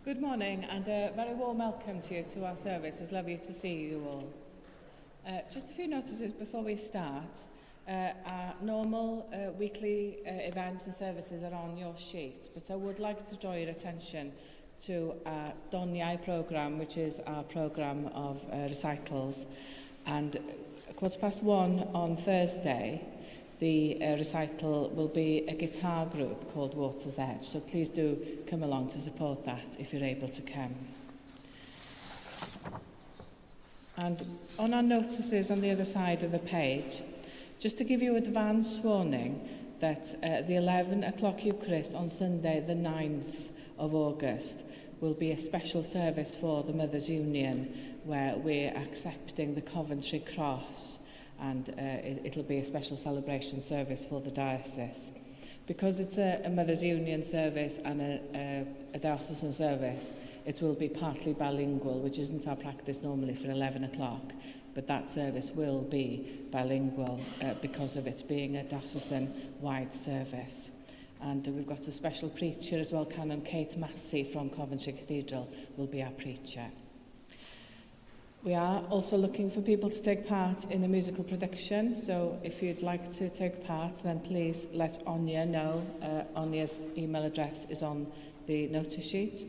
Good morning and a very warm welcome to you to our service. It's lovely to see you all. Just a few notices before we start. Our normal weekly events and services are on your sheet, but I would like to draw your attention to our Doniau programme, which is our programme of recitals. And 1:15 on Thursday, the recital will be a guitar group called Water's Edge, so please do come along to support that if you're able to come. And on our notices on the other side of the page, just to give you advance warning that the 11 o'clock Eucharist on Sunday the 9th of August will be a special service for the Mothers' Union where we're accepting the Coventry Cross, and it'll be a special celebration service for the diocese. Because it's a Mothers' Union service and a diocesan service, it will be partly bilingual, which isn't our practice normally for 11 o'clock, but that service will be bilingual because of it being a diocesan-wide service. And we've got a special preacher as well. Canon Kate Massey from Coventry Cathedral will be our preacher. We are also looking for people to take part in a musical production, so if you'd like to take part, then please let Anya know. Anya's email address is on the notice sheet.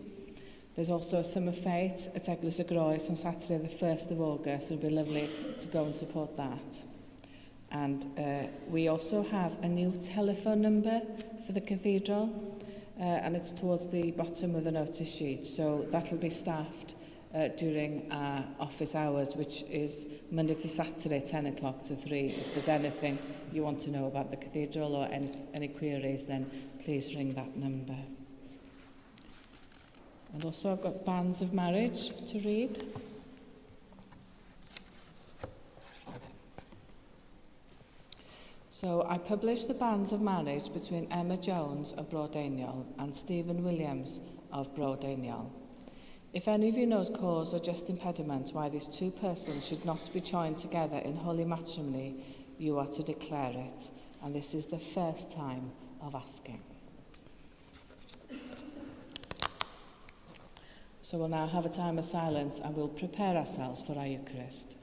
There's also a summer fete at Eglwys y Groes on Saturday the 1st of August. It would be lovely to go and support that. And we also have a new telephone number for the cathedral, and it's towards the bottom of the notice sheet, so that'll be staffed during our office hours, which is Monday to Saturday, 10 o'clock to 3. If there's anything you want to know about the cathedral or any queries, then please ring that number. And also I've got banns of marriage to read. So I published the banns of marriage between Emma Jones of Broadaniol and Stephen Williams of Broadaniol. If any of you knows cause or just impediment why these two persons should not be joined together in holy matrimony, you are to declare it, and this is the first time of asking. So we'll now have a time of silence and we'll prepare ourselves for our Eucharist.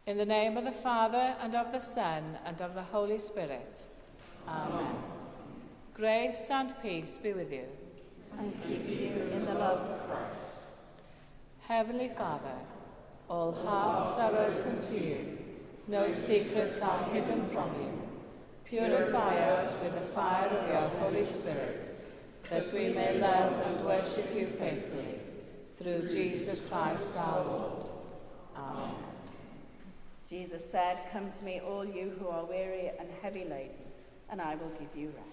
In the name of the Father, and of the Son, and of the Holy Spirit. Amen. Grace and peace be with you. And keep you in the love of Christ. Heavenly Father, all hearts are open to you. No secrets are hidden from you. Purify us with the fire of your Holy Spirit, that we may love and worship you faithfully. Through Jesus Christ our Lord. Amen. Jesus said, "Come to me, all you who are weary and heavy laden, and I will give you rest."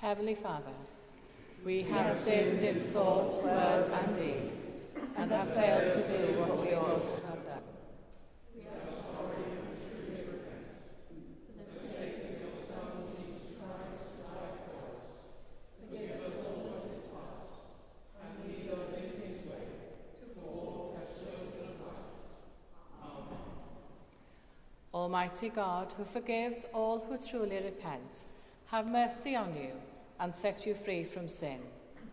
Heavenly Father, we have sinned in thought, word, and deed, and have failed to do what we ought to have done. We are sorry and truly repent. For the sake of your Son, Jesus Christ, who died for us, forgive us all that is past, and lead us in his way, to walk as children of light. Amen. Almighty God, who forgives all who truly repent, have mercy on you and set you free from sin,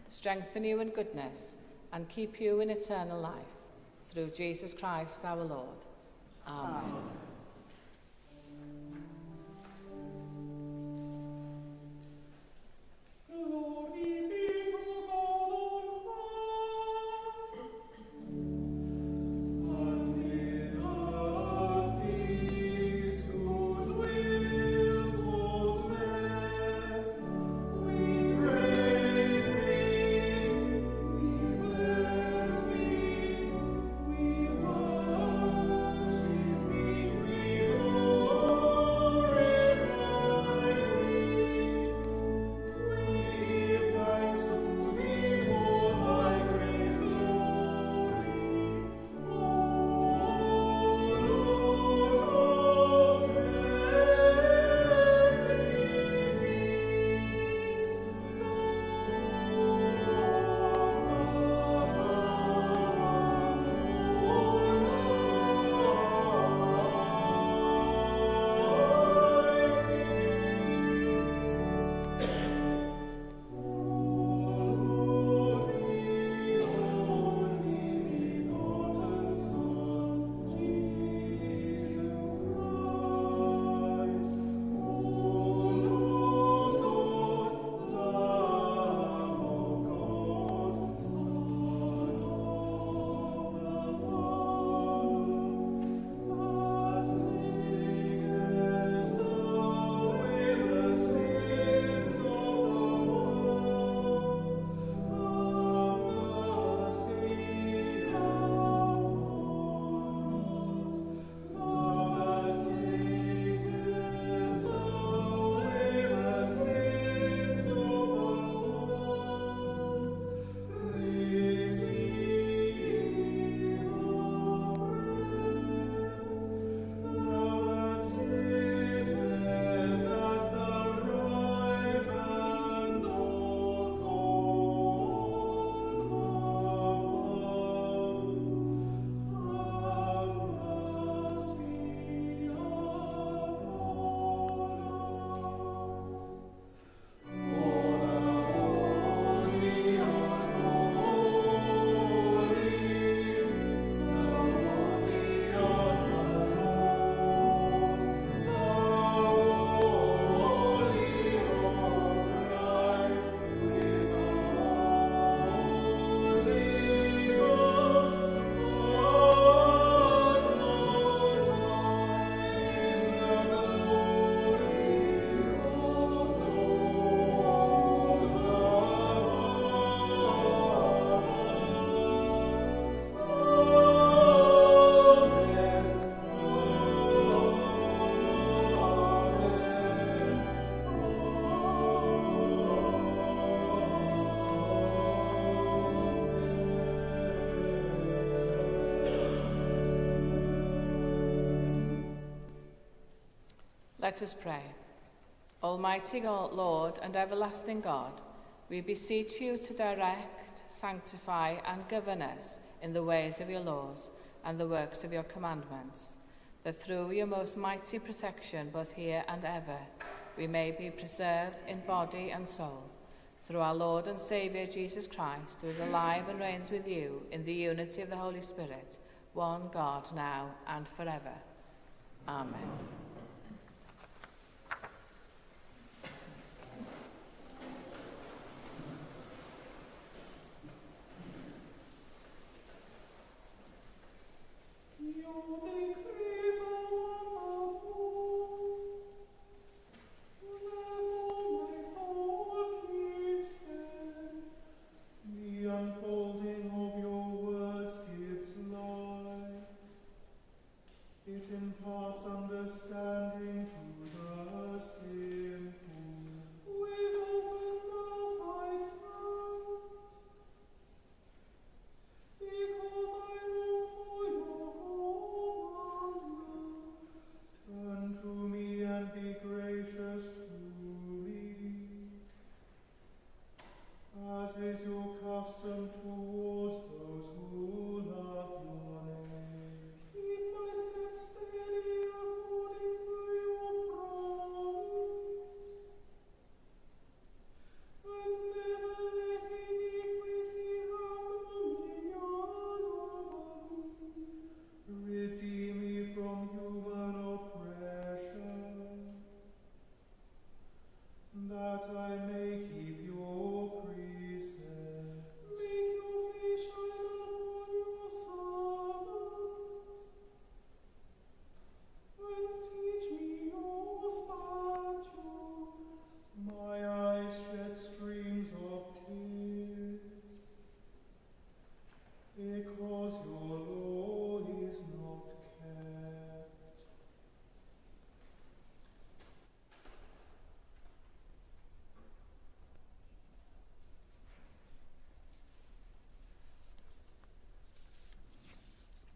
strengthen you in goodness, and keep you in eternal life. Through Jesus Christ our Lord. Amen. Amen. We Let us pray. Almighty God, Lord and everlasting God, we beseech you to direct, sanctify and govern us in the ways of your laws and the works of your commandments, that through your most mighty protection, both here and ever, we may be preserved in body and soul, through our Lord and Saviour Jesus Christ, who is alive and reigns with you in the unity of the Holy Spirit, one God, now and forever. Amen.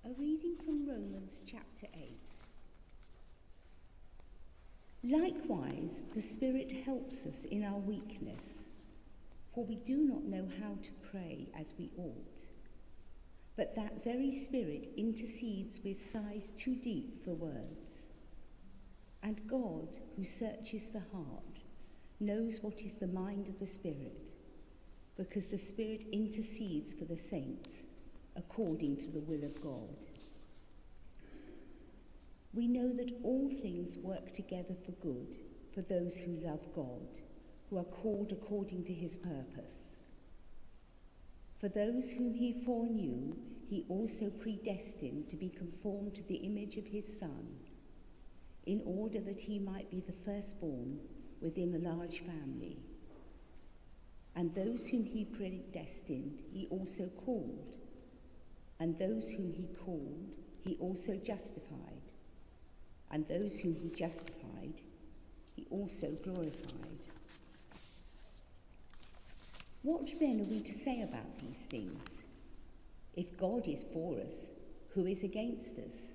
A reading from Romans chapter 8. Likewise, the Spirit helps us in our weakness, for we do not know how to pray as we ought. But that very Spirit intercedes with sighs too deep for words. And God, who searches the heart, knows what is the mind of the Spirit, because the Spirit intercedes for the saints according to the will of God. We know that all things work together for good for those who love God, who are called according to his purpose. For those whom he foreknew, he also predestined to be conformed to the image of his Son, in order that he might be the firstborn within a large family. And those whom he predestined, he also called. And those whom he called, he also justified. And those whom he justified, he also glorified. What then are we to say about these things? If God is for us, who is against us?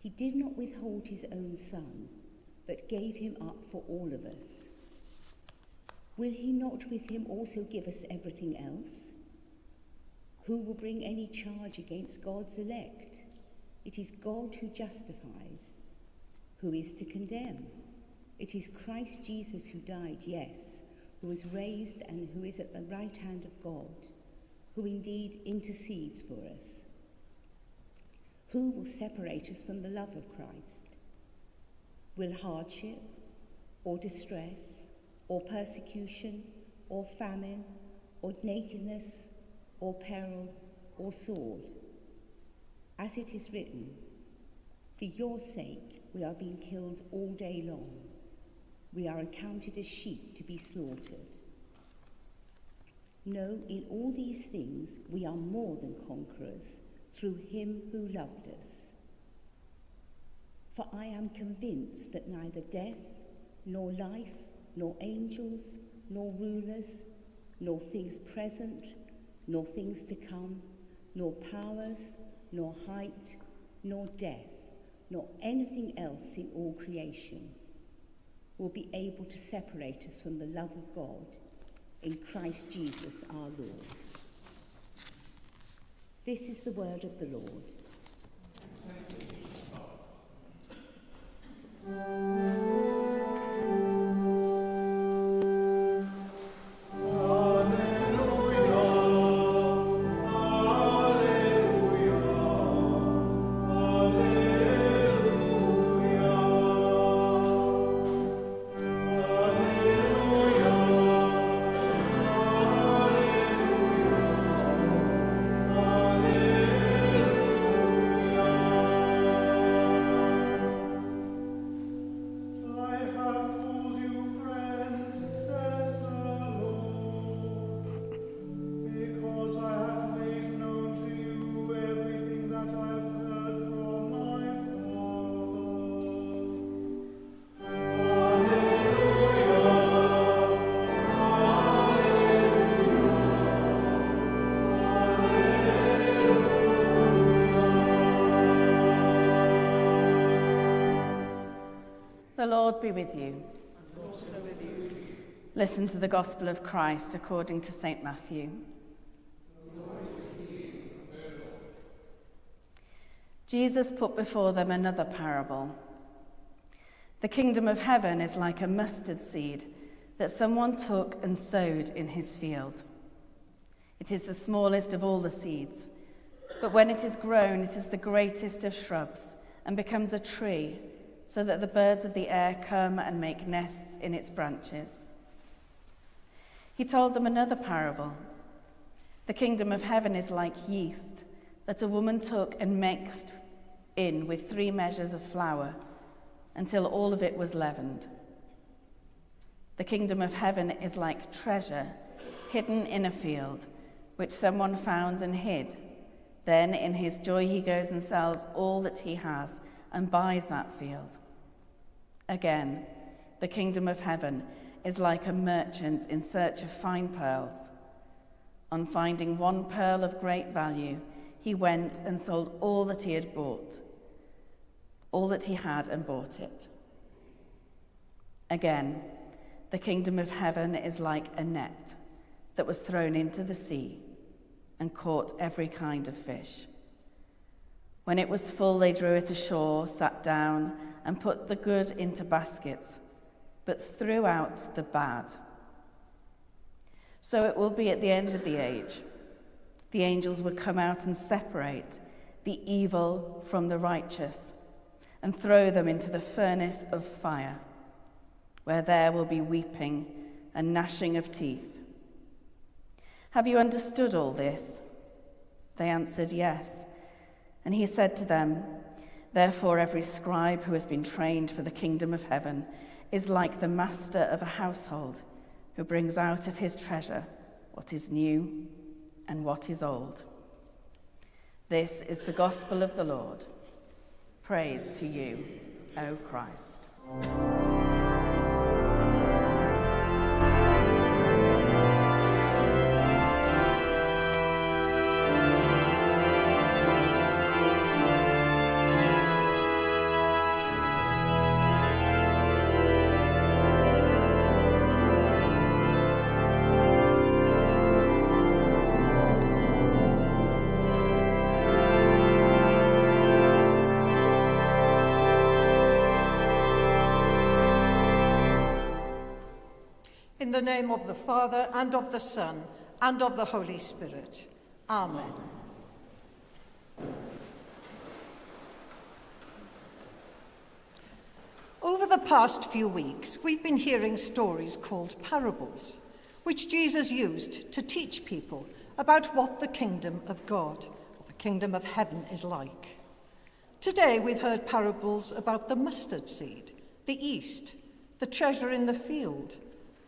He did not withhold his own Son, but gave him up for all of us. Will he not with him also give us everything else? Who will bring any charge against God's elect? It is God who justifies. Who is to condemn? It is Christ Jesus who died, yes, who was raised and who is at the right hand of God, who indeed intercedes for us. Who will separate us from the love of Christ? Will hardship, or distress, or persecution, or famine, or nakedness, or peril, or sword? As it is written, for your sake we are being killed all day long. We are accounted as sheep to be slaughtered. No, in all these things we are more than conquerors through him who loved us. For I am convinced that neither death, nor life, nor angels, nor rulers, nor things present, nor things to come, nor powers, nor height, nor depth, nor anything else in all creation will be able to separate us from the love of God in Christ Jesus our Lord. This is the word of the Lord. The Lord be with you. And also with you. Listen to the Gospel of Christ according to St. Matthew. Glory to you, O Lord. Jesus put before them another parable. The kingdom of heaven is like a mustard seed that someone took and sowed in his field. It is the smallest of all the seeds, but when it is grown, it is the greatest of shrubs and becomes a tree, so that the birds of the air come and make nests in its branches. He told them another parable. The kingdom of heaven is like yeast that a woman took and mixed in with 3 measures of flour until all of it was leavened. The kingdom of heaven is like treasure hidden in a field, which someone found and hid. Then in his joy he goes and sells all that he has and buys that field. Again, the kingdom of heaven is like a merchant in search of fine pearls. On finding one pearl of great value, he went and sold all that he had and bought it. Again, the kingdom of heaven is like a net that was thrown into the sea and caught every kind of fish. When it was full, they drew it ashore, sat down, and put the good into baskets, but threw out the bad. So it will be at the end of the age. The angels will come out and separate the evil from the righteous and throw them into the furnace of fire, where there will be weeping and gnashing of teeth. Have you understood all this? They answered, yes. And he said to them, therefore every scribe who has been trained for the kingdom of heaven is like the master of a household who brings out of his treasure what is new and what is old. This is the gospel of the Lord. Praise to you, O Christ. In the name of the Father, and of the Son, and of the Holy Spirit. Amen. Over the past few weeks, we've been hearing stories called parables, which Jesus used to teach people about what the kingdom of God, or the kingdom of heaven, is like. Today, we've heard parables about the mustard seed, the yeast, the treasure in the field,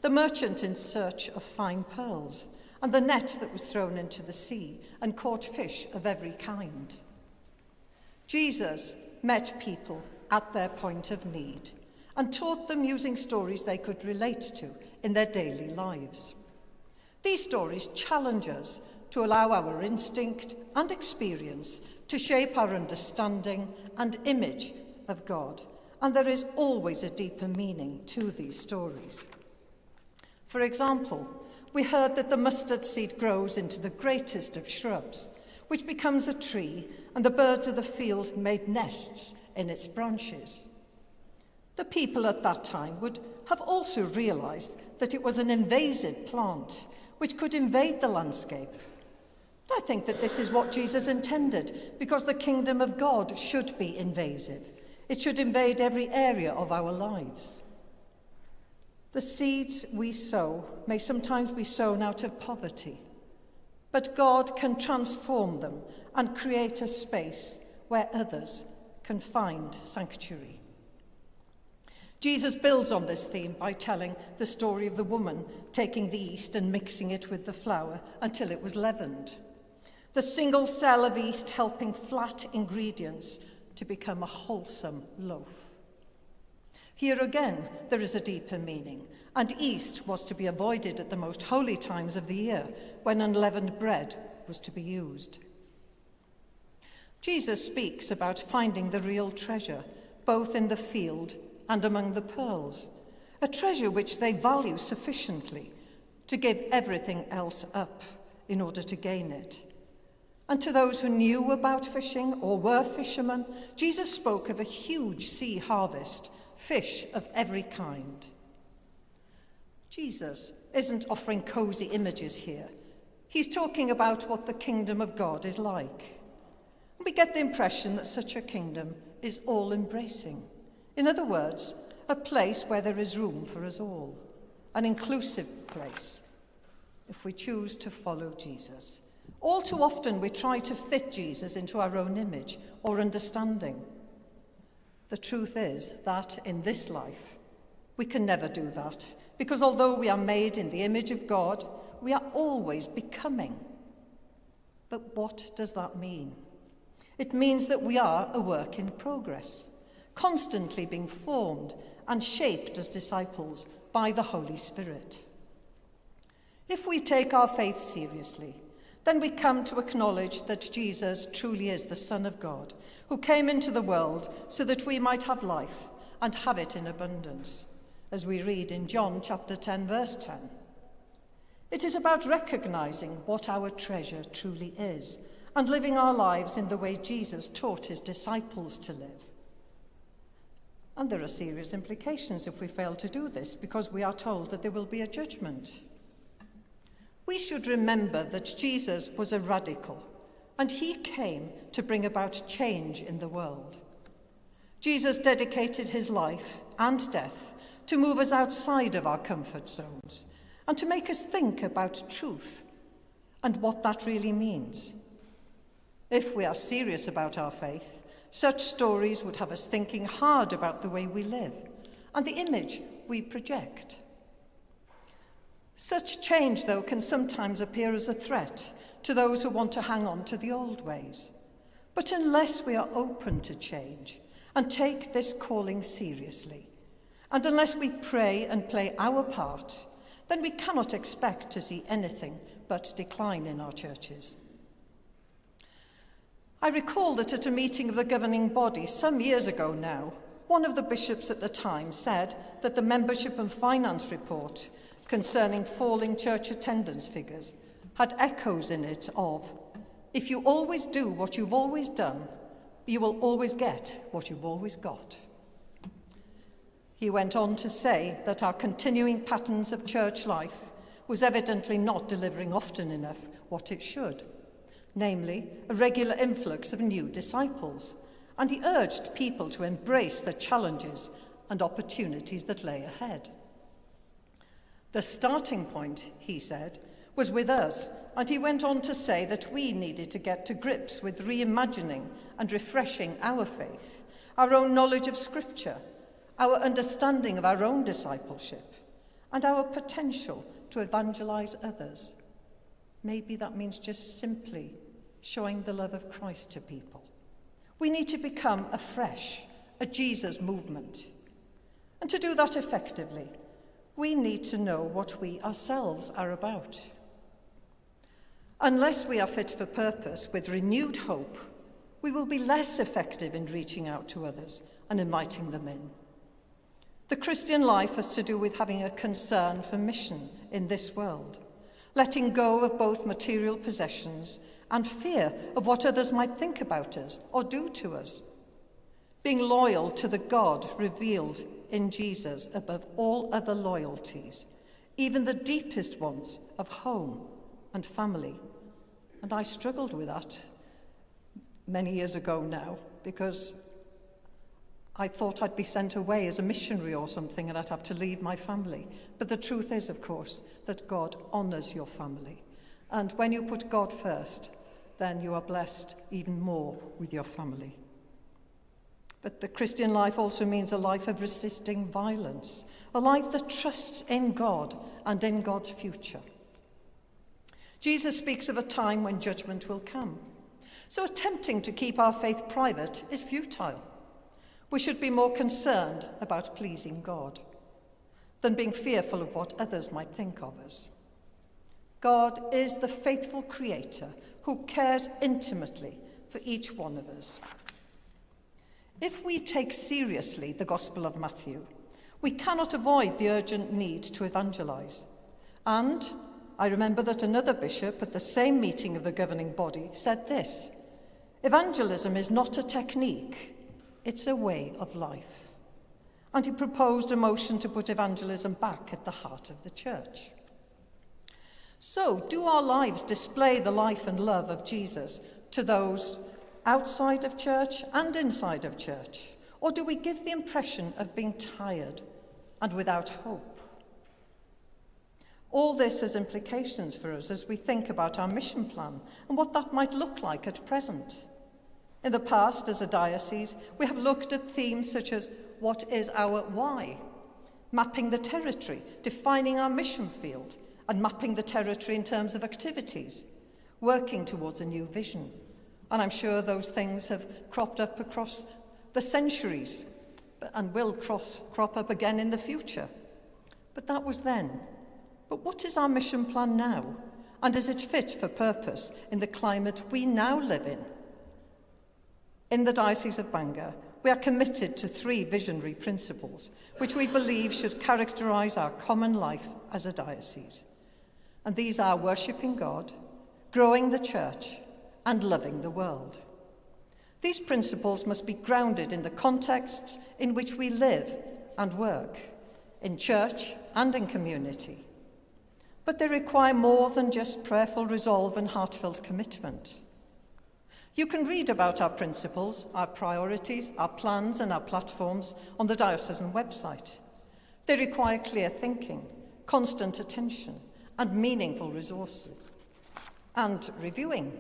the merchant in search of fine pearls, and the net that was thrown into the sea and caught fish of every kind. Jesus met people at their point of need and taught them using stories they could relate to in their daily lives. These stories challenge us to allow our instinct and experience to shape our understanding and image of God, and there is always a deeper meaning to these stories. For example, we heard that the mustard seed grows into the greatest of shrubs, which becomes a tree, and the birds of the field made nests in its branches. The people at that time would have also realized that it was an invasive plant which could invade the landscape. I think that this is what Jesus intended, because the kingdom of God should be invasive. It should invade every area of our lives. The seeds we sow may sometimes be sown out of poverty, but God can transform them and create a space where others can find sanctuary. Jesus builds on this theme by telling the story of the woman taking the yeast and mixing it with the flour until it was leavened. The single cell of yeast helping flat ingredients to become a wholesome loaf. Here again, there is a deeper meaning, and yeast was to be avoided at the most holy times of the year, when unleavened bread was to be used. Jesus speaks about finding the real treasure, both in the field and among the pearls, a treasure which they value sufficiently to give everything else up in order to gain it. And to those who knew about fishing or were fishermen, Jesus spoke of a huge sea harvest, fish of every kind. Jesus isn't offering cozy images here. He's talking about what the kingdom of God is like. We get the impression that such a kingdom is all-embracing. In other words, a place where there is room for us all, an inclusive place, if we choose to follow Jesus. All too often we try to fit Jesus into our own image or understanding. The truth is that in this life, we can never do that, because although we are made in the image of God, we are always becoming. But what does that mean? It means that we are a work in progress, constantly being formed and shaped as disciples by the Holy Spirit. If we take our faith seriously, then we come to acknowledge that Jesus truly is the Son of God, who came into the world so that we might have life and have it in abundance, as we read in John chapter 10, verse 10. It is about recognizing what our treasure truly is and living our lives in the way Jesus taught his disciples to live. And there are serious implications if we fail to do this, because we are told that there will be a judgment. We should remember that Jesus was a radical, and he came to bring about change in the world. Jesus dedicated his life and death to move us outside of our comfort zones and to make us think about truth and what that really means. If we are serious about our faith, such stories would have us thinking hard about the way we live and the image we project. Such change, though, can sometimes appear as a threat to those who want to hang on to the old ways. But unless we are open to change and take this calling seriously, and unless we pray and play our part, then we cannot expect to see anything but decline in our churches. I recall that at a meeting of the governing body some years ago now, one of the bishops at the time said that the membership and finance report concerning falling church attendance figures had echoes in it of, if you always do what you've always done, you will always get what you've always got. He went on to say that our continuing patterns of church life was evidently not delivering often enough what it should, namely a regular influx of new disciples, and he urged people to embrace the challenges and opportunities that lay ahead. The starting point, he said, was with us, and he went on to say that we needed to get to grips with reimagining and refreshing our faith, our own knowledge of Scripture, our understanding of our own discipleship, and our potential to evangelize others. Maybe that means just simply showing the love of Christ to people. We need to become afresh a Jesus movement. And to do that effectively, we need to know what we ourselves are about. Unless we are fit for purpose with renewed hope, we will be less effective in reaching out to others and inviting them in. The Christian life has to do with having a concern for mission in this world, letting go of both material possessions and fear of what others might think about us or do to us, being loyal to the God revealed in Jesus above all other loyalties, even the deepest ones of home and family. And I struggled with that many years ago now, because I thought I'd be sent away as a missionary or something and I'd have to leave my family. But the truth is, of course, that God honours your family. And when you put God first, then you are blessed even more with your family. But the Christian life also means a life of resisting violence, a life that trusts in God and in God's future. Jesus speaks of a time when judgment will come. So attempting to keep our faith private is futile. We should be more concerned about pleasing God than being fearful of what others might think of us. God is the faithful creator who cares intimately for each one of us. If we take seriously the Gospel of Matthew, we cannot avoid the urgent need to evangelize. And I remember that another bishop at the same meeting of the governing body said this: evangelism is not a technique, it's a way of life. And he proposed a motion to put evangelism back at the heart of the church. So, do our lives display the life and love of Jesus to those outside of church and inside of church? Or do we give the impression of being tired and without hope? All this has implications for us as we think about our mission plan and what that might look like at present. In the past, as a diocese, we have looked at themes such as what is our why, mapping the territory, defining our mission field, and mapping the territory in terms of activities, working towards a new vision. And I'm sure those things have cropped up across the centuries and will crop up again in the future. But that was then. But what is our mission plan now? And is it fit for purpose in the climate we now live in? In the Diocese of Bangor, we are committed to 3 visionary principles, which we believe should characterise our common life as a diocese. And these are worshipping God, growing the church, and loving the world. These principles must be grounded in the contexts in which we live and work, in church and in community. But they require more than just prayerful resolve and heartfelt commitment. You can read about our principles, our priorities, our plans and our platforms on the diocesan website. They require clear thinking, constant attention, and meaningful resources, and reviewing.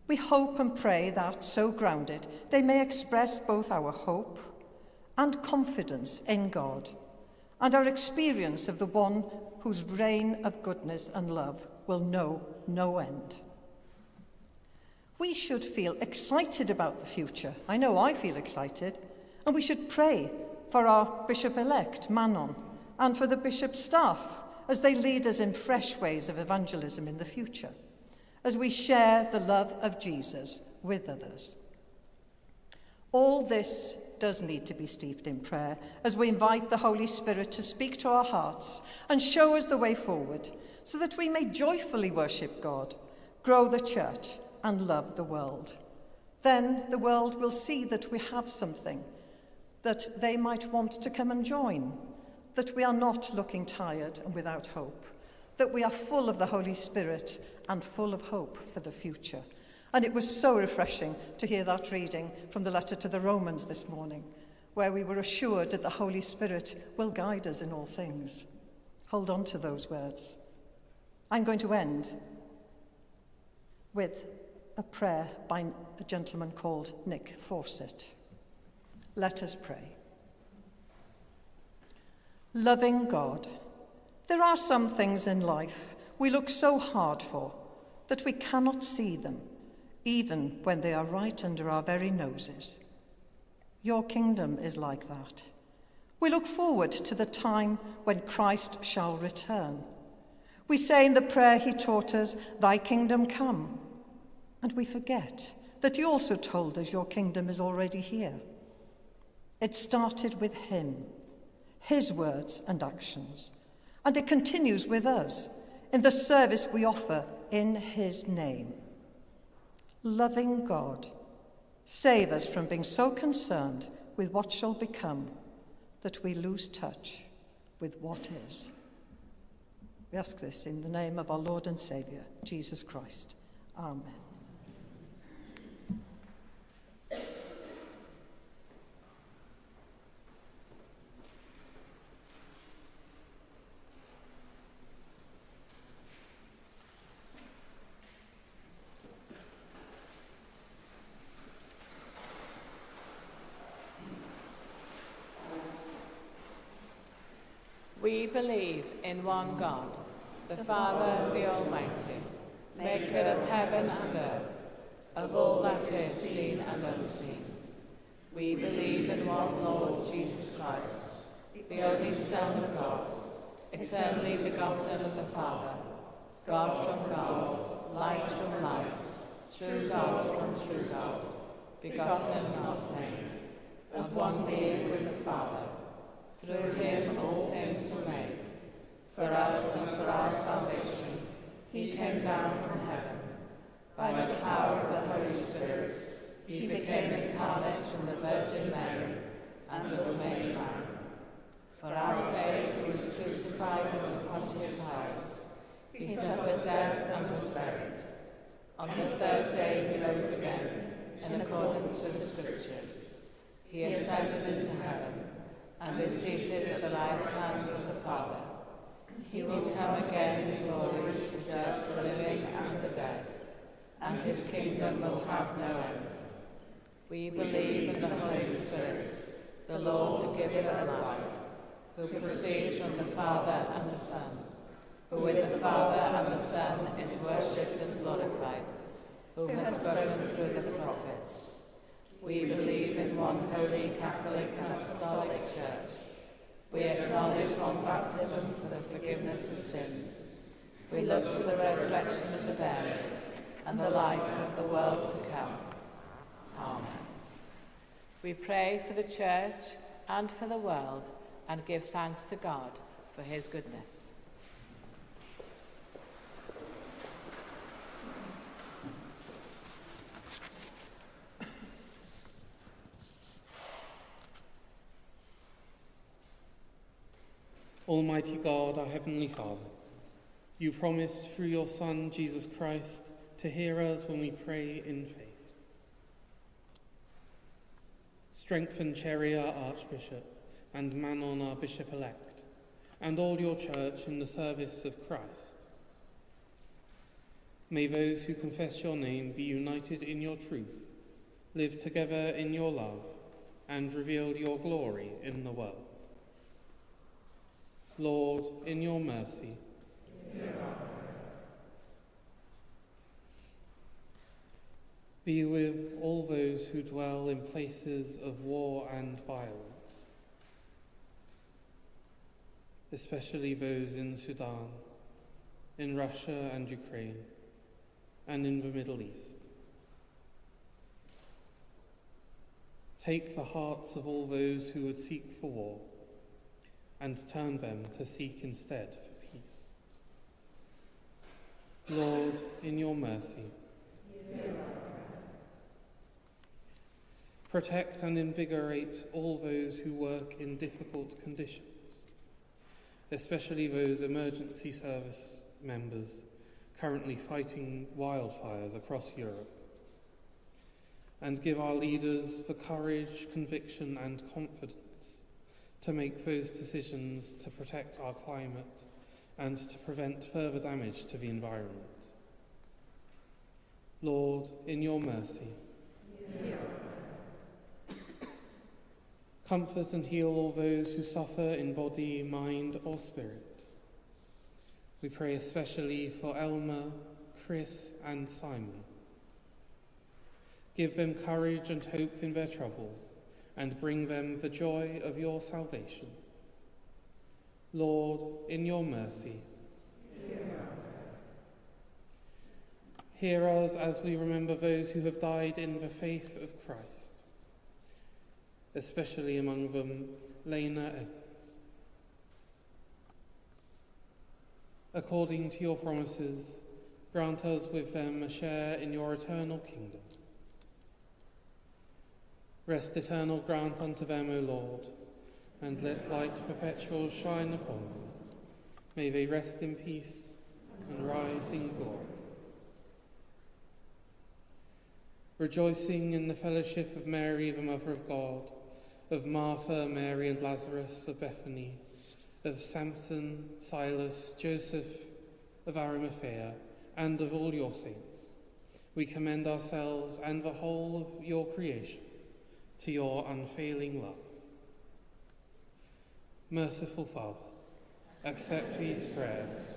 We hope and pray that, so grounded, they may express both our hope and confidence in God, and our experience of the one whose reign of goodness and love will know no end. We should feel excited about the future. I know I feel excited. And we should pray for our Bishop-elect, Manon, and for the Bishop's staff as they lead us in fresh ways of evangelism in the future, as we share the love of Jesus with others. All this does need to be steeped in prayer as we invite the Holy Spirit to speak to our hearts and show us the way forward so that we may joyfully worship God, grow the church, and love the world. Then the world will see that we have something that they might want to come and join, that we are not looking tired and without hope, that we are full of the Holy Spirit and full of hope for the future. And it was so refreshing to hear that reading from the letter to the Romans this morning, where we were assured that the Holy Spirit will guide us in all things. Hold on to those words. I'm going to end with a prayer by a gentleman called Nick Fawcett. Let us pray. Loving God, there are some things in life we look so hard for that we cannot see them, even when they are right under our very noses. Your kingdom is like that. We look forward to the time when Christ shall return. We say in the prayer he taught us, "Thy kingdom come," and we forget that he also told us your kingdom is already here. It started with him, his words and actions, and it continues with us in the service we offer in his name. Loving God, save us from being so concerned with what shall become that we lose touch with what is. We ask this in the name of our Lord and Saviour, Jesus Christ. Amen. We believe in one God, the Father, the Almighty, maker of heaven and earth, of all that is seen and unseen. We believe in one Lord Jesus Christ, the only Son of God, eternally begotten of the Father, God from God, light from light, true God from true God, begotten, not made, of one being with the Father. Through him all things were made. For us and for our salvation, he came down from heaven. By the power of the Holy Spirit, he became incarnate from the Virgin Mary and was made man. For our sake, he was crucified under Pontius Pilate. He suffered death and was buried. On the third day, he rose again, in accordance with the Scriptures. He ascended into heaven and is seated at the right hand of the Father. He will come again in glory to judge the living and the dead, and his kingdom will have no end. We believe in the Holy Spirit, the Lord, the giver of life, who proceeds from the Father and the Son, who with the Father and the Son is worshipped and glorified, who has spoken through the prophets. We believe in one holy, Catholic and Apostolic Church. We acknowledge one baptism for the forgiveness of sins. We look for the resurrection of the dead and the life of the world to come. Amen. We pray for the Church and for the world and give thanks to God for his goodness. Almighty God, our Heavenly Father, you promised through your Son, Jesus Christ, to hear us when we pray in faith. Strengthen Cherry, our Archbishop, and Manon, our Bishop-elect, and all your Church in the service of Christ. May those who confess your name be united in your truth, live together in your love, and reveal your glory in the world. Lord, in your mercy, be with all those who dwell in places of war and violence, especially those in Sudan, in Russia and Ukraine, and in the Middle East. Take the hearts of all those who would seek for war, and turn them to seek instead for peace. Lord, in your mercy, protect and invigorate all those who work in difficult conditions, especially those emergency service members currently fighting wildfires across Europe. And give our leaders the courage, conviction, and confidence to make those decisions to protect our climate and to prevent further damage to the environment. Lord, in your mercy, comfort and heal all those who suffer in body, mind, or spirit. We pray especially for Elmer, Chris, and Simon. Give them courage and hope in their troubles, and bring them the joy of your salvation. Lord, in your mercy, Hear us as we remember those who have died in the faith of Christ, especially among them Lena Evans. According to your promises, grant us with them a share in your eternal kingdom. Rest eternal grant unto them, O Lord, and let light perpetual shine upon them. May they rest in peace and rise in glory. Rejoicing in the fellowship of Mary, the Mother of God, of Martha, Mary and Lazarus of Bethany, of Samson, Silas, Joseph of Arimathea, and of all your saints, we commend ourselves and the whole of your creation to your unfailing love. Merciful Father, accept these prayers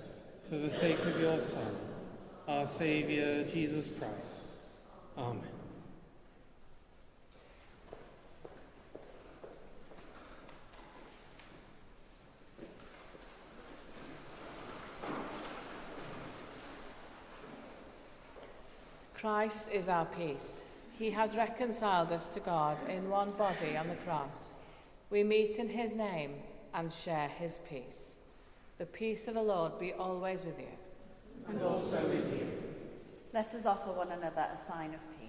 for the sake of your Son, our Saviour, Jesus Christ. Amen. Christ is our peace. He has reconciled us to God in one body on the cross. We meet in his name and share his peace. The peace of the Lord be always with you. And also with you. Let us offer one another a sign of peace.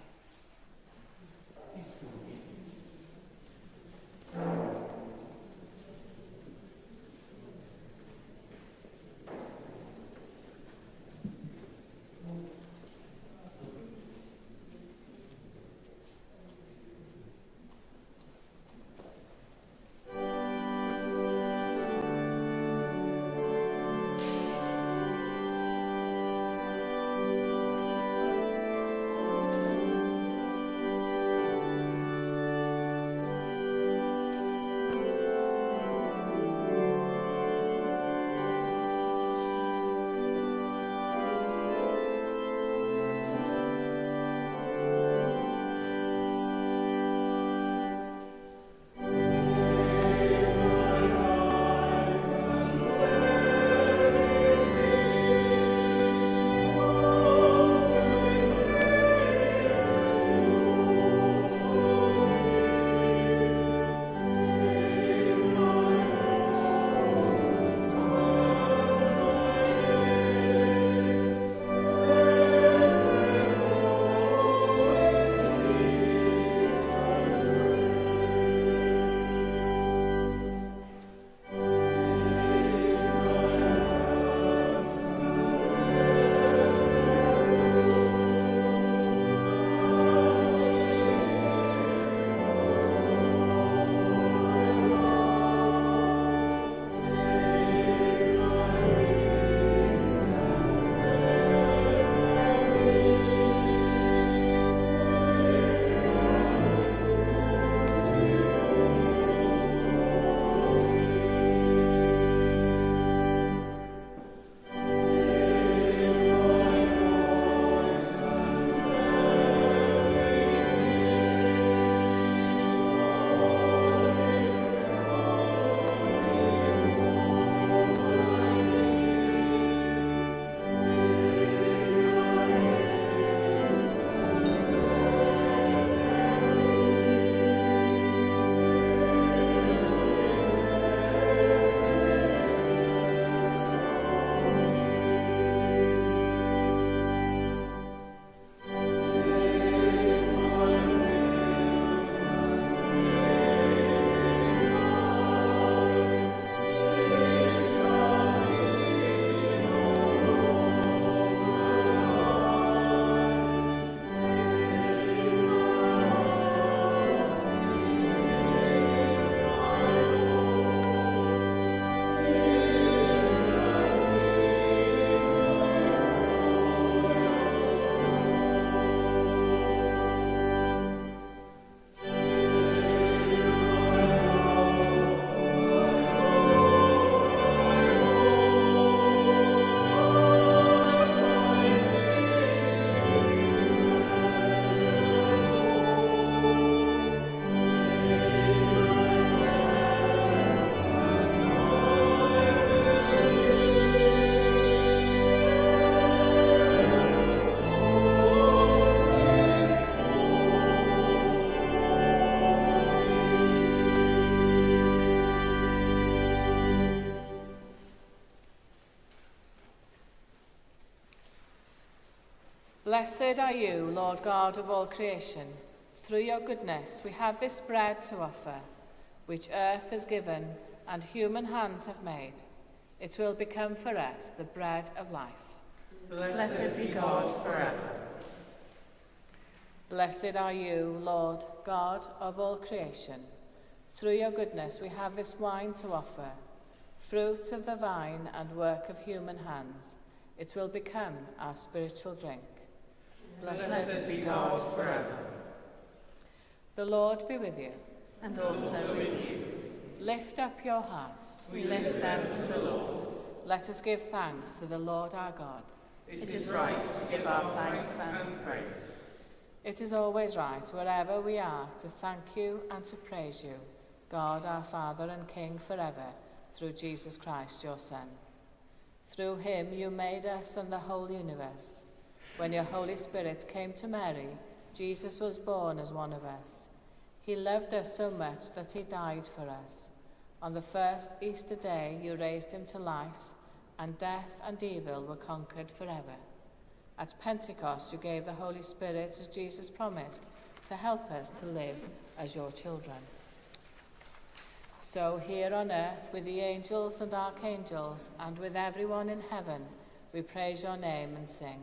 Blessed are you, Lord God of all creation. Through your goodness we have this bread to offer, which earth has given and human hands have made. It will become for us the bread of life. Blessed be God forever. Blessed are you, Lord God of all creation. Through your goodness we have this wine to offer, fruit of the vine and work of human hands. It will become our spiritual drink. Blessed be God forever. The Lord be with you. And also with you. Lift up your hearts. We lift them to the Lord. Let us give thanks to the Lord our God. It is right to give our thanks and praise. It is always right, wherever we are, to thank you and to praise you, God our Father and King forever, through Jesus Christ your Son. Through him you made us and the whole universe. When your Holy Spirit came to Mary, Jesus was born as one of us. He loved us so much that he died for us. On the first Easter day you raised him to life, and death and evil were conquered forever. At Pentecost you gave the Holy Spirit, as Jesus promised, to help us to live as your children. So here on earth, with the angels and archangels, and with everyone in heaven, we praise your name and sing.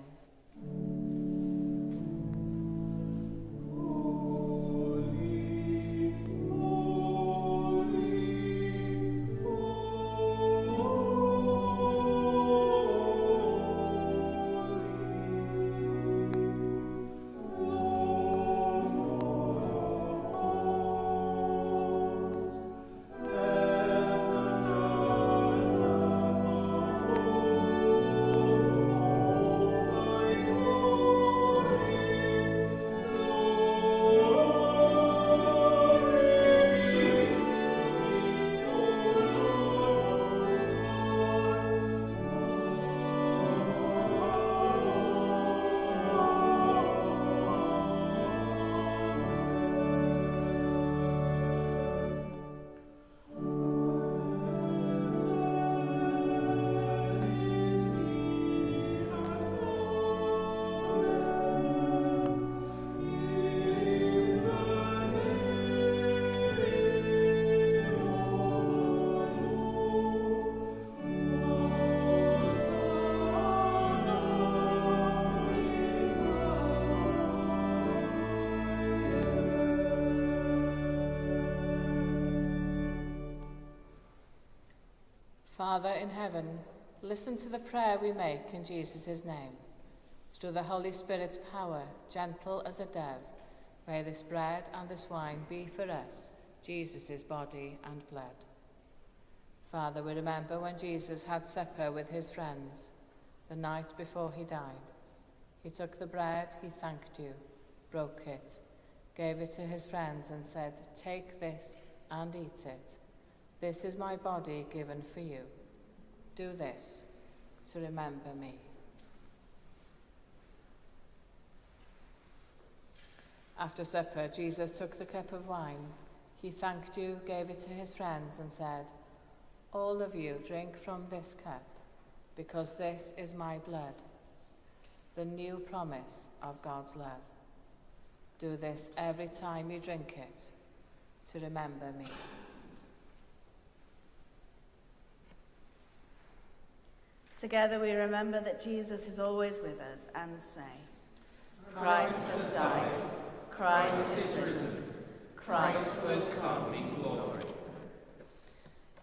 Father in heaven, listen to the prayer we make in Jesus' name. Through the Holy Spirit's power, gentle as a dove, may this bread and this wine be for us Jesus' body and blood. Father, we remember when Jesus had supper with his friends the night before he died. He took the bread, he thanked you, broke it, gave it to his friends and said, "Take this and eat it. This is my body given for you. Do this to remember me." After supper, Jesus took the cup of wine. He thanked you, gave it to his friends and said, "All of you drink from this cup, because this is my blood, the new promise of God's love. Do this every time you drink it to remember me." Together we remember that Jesus is always with us and say, Christ has died, Christ is risen, Christ will come in glory.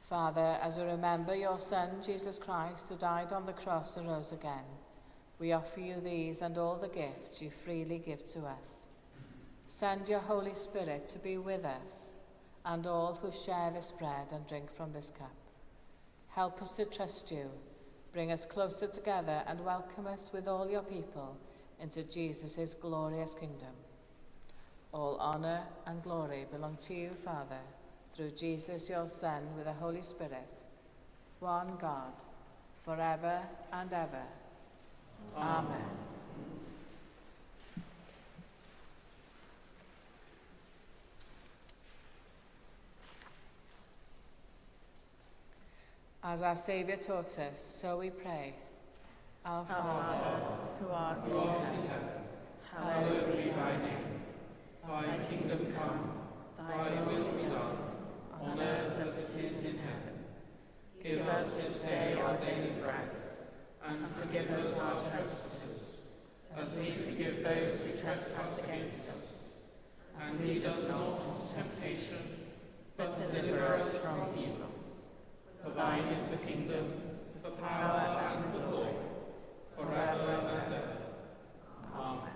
Father, as we remember your Son, Jesus Christ, who died on the cross and rose again, we offer you these and all the gifts you freely give to us. Send your Holy Spirit to be with us and all who share this bread and drink from this cup. Help us to trust you. Bring us closer together and welcome us with all your people into Jesus' glorious kingdom. All honor and glory belong to you, Father, through Jesus, your Son, with the Holy Spirit, one God, forever and ever. Amen. As our Saviour taught us, so we pray. Our Father, who art in heaven, Hallowed be thy name. Thy kingdom come, thy will be done, on earth as it is in heaven. Give us this day our daily bread, and forgive us our trespasses, as we forgive those who trespass against us. And lead us not into temptation, but deliver us from evil. For thine is the kingdom, the power, and the glory, forever and ever. Amen.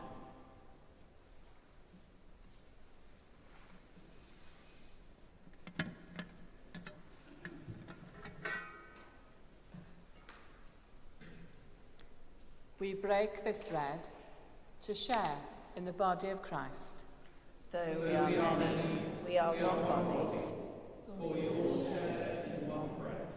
We break this bread to share in the body of Christ. Though we are many, we are one body. For we all share in one bread.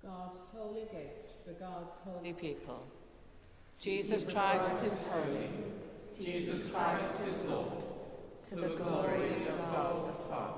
God's holy gifts for God's holy people. Jesus Christ is holy. Jesus Christ is Lord, to the glory of God the Father.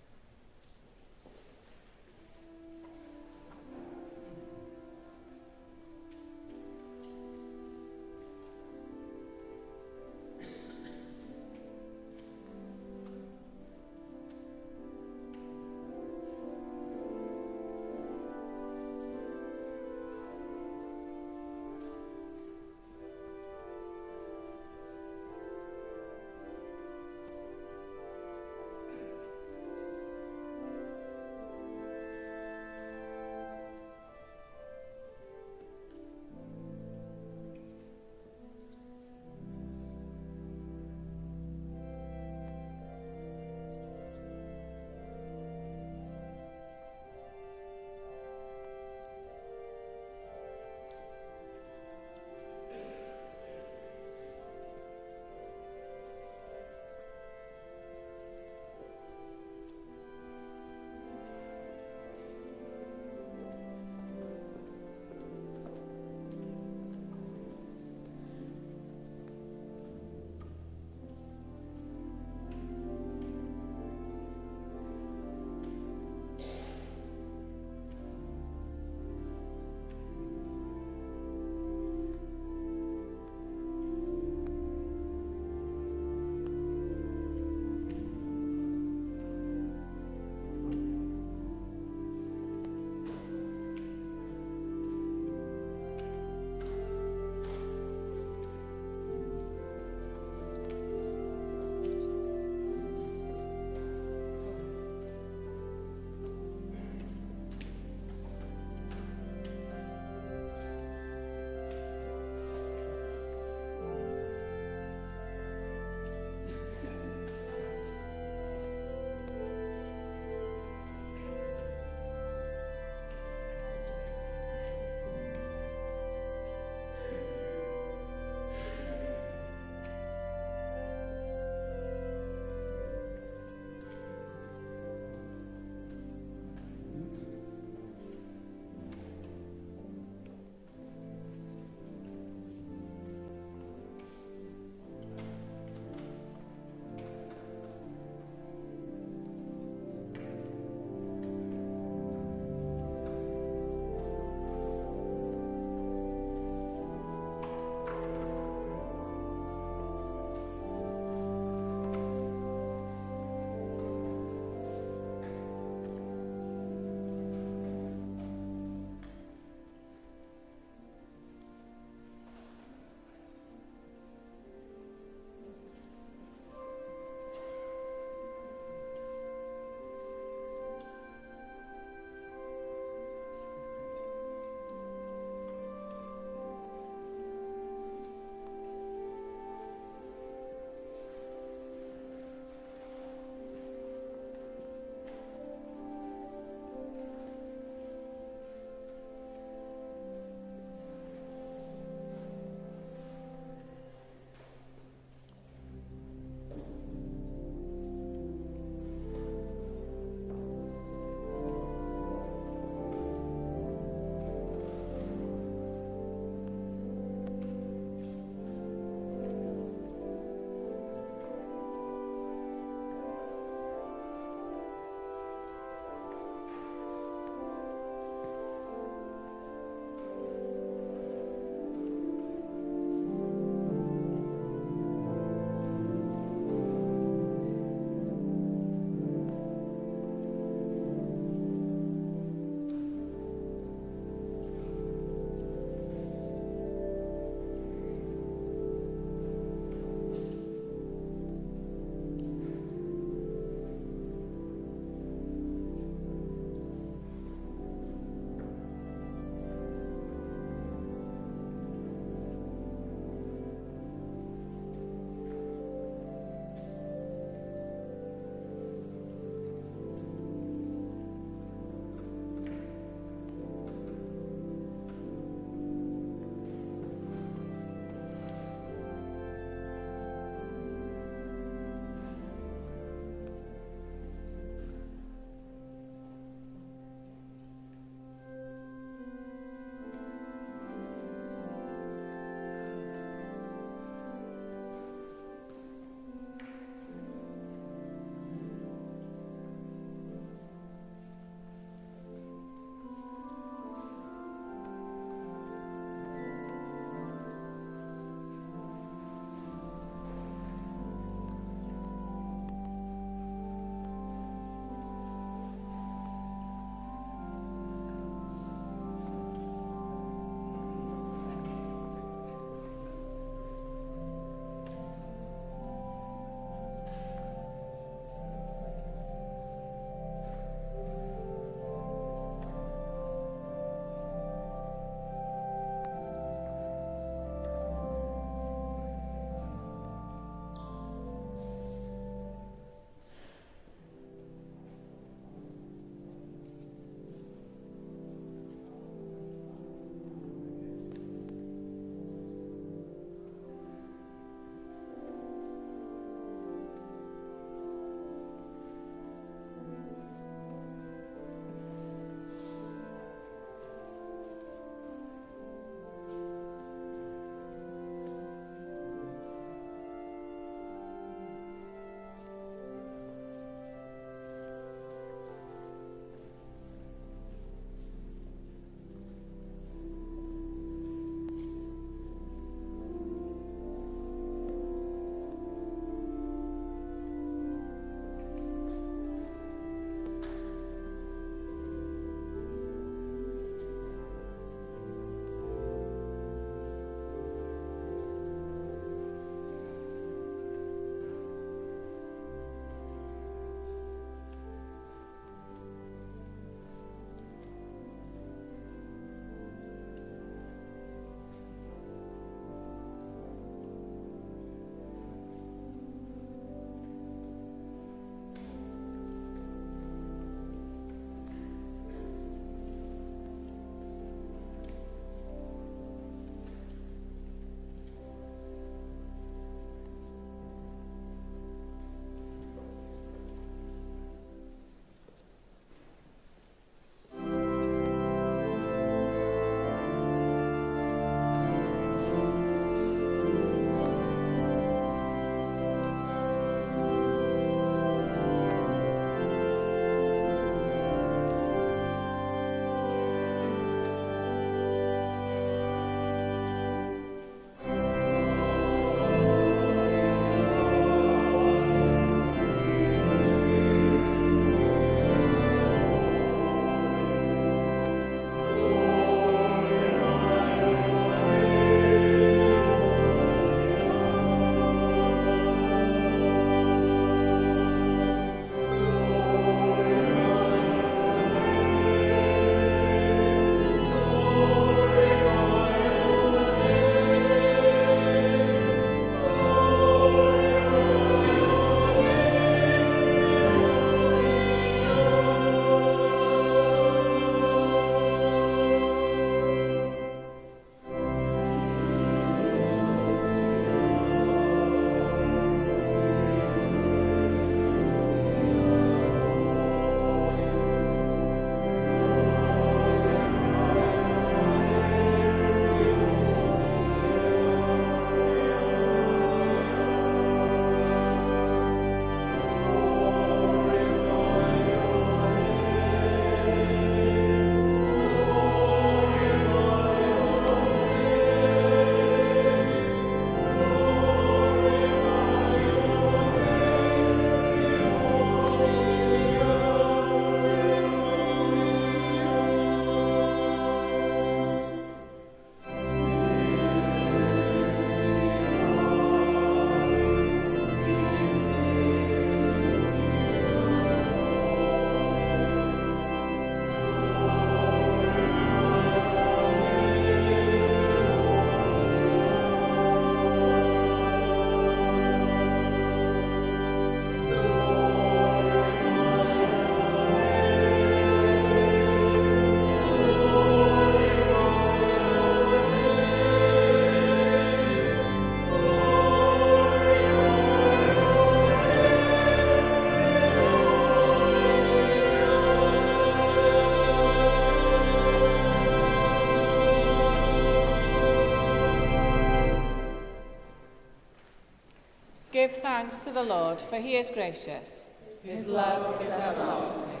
Give thanks to the Lord, for he is gracious. His love is everlasting.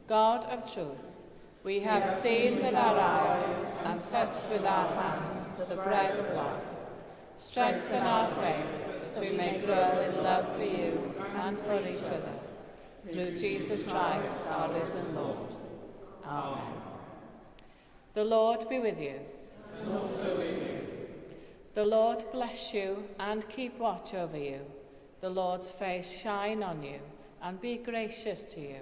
God of truth, we have seen with our eyes and touched with our hands the bread of life. Strengthen our faith that we may grow in love for you and for each other. Through Jesus Christ, our risen Lord. Amen. The Lord be with you. And also with you. The Lord bless you and keep watch over you. The Lord's face shine on you and be gracious to you.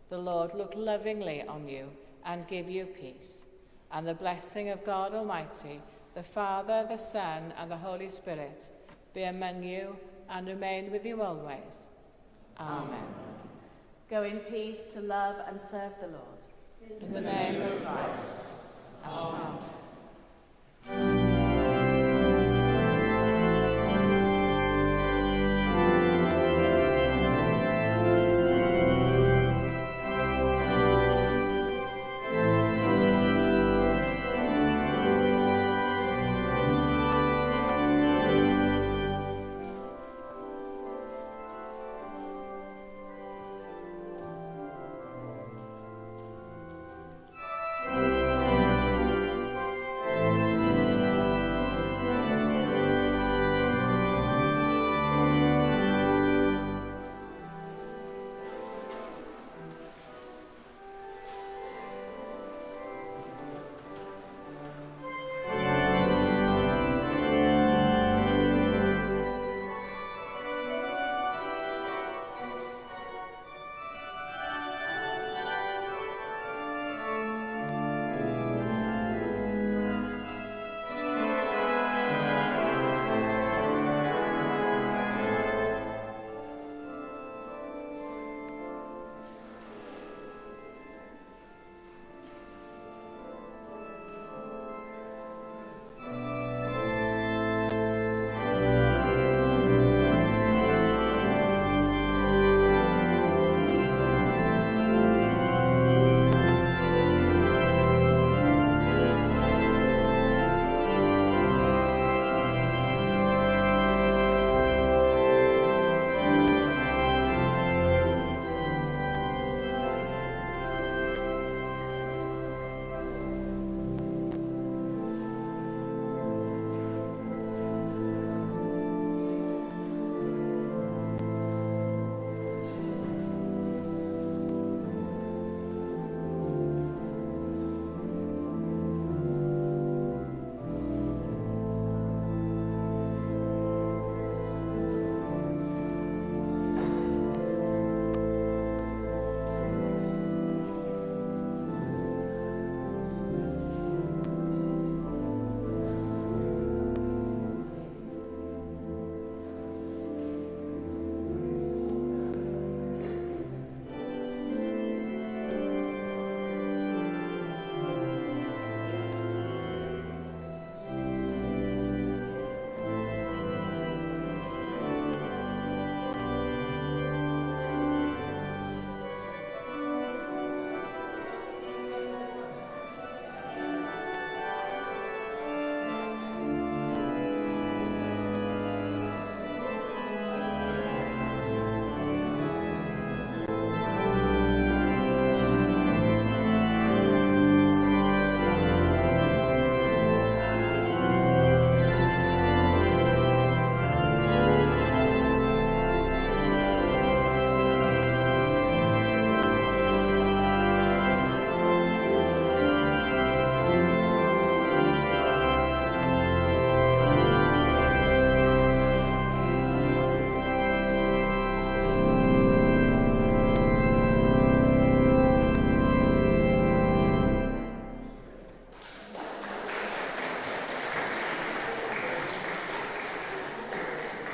The Lord look lovingly on you and give you peace. And the blessing of God Almighty, the Father, the Son, and the Holy Spirit be among you and remain with you always. Amen. Go in peace to love and serve the Lord. In the name of Christ. Amen.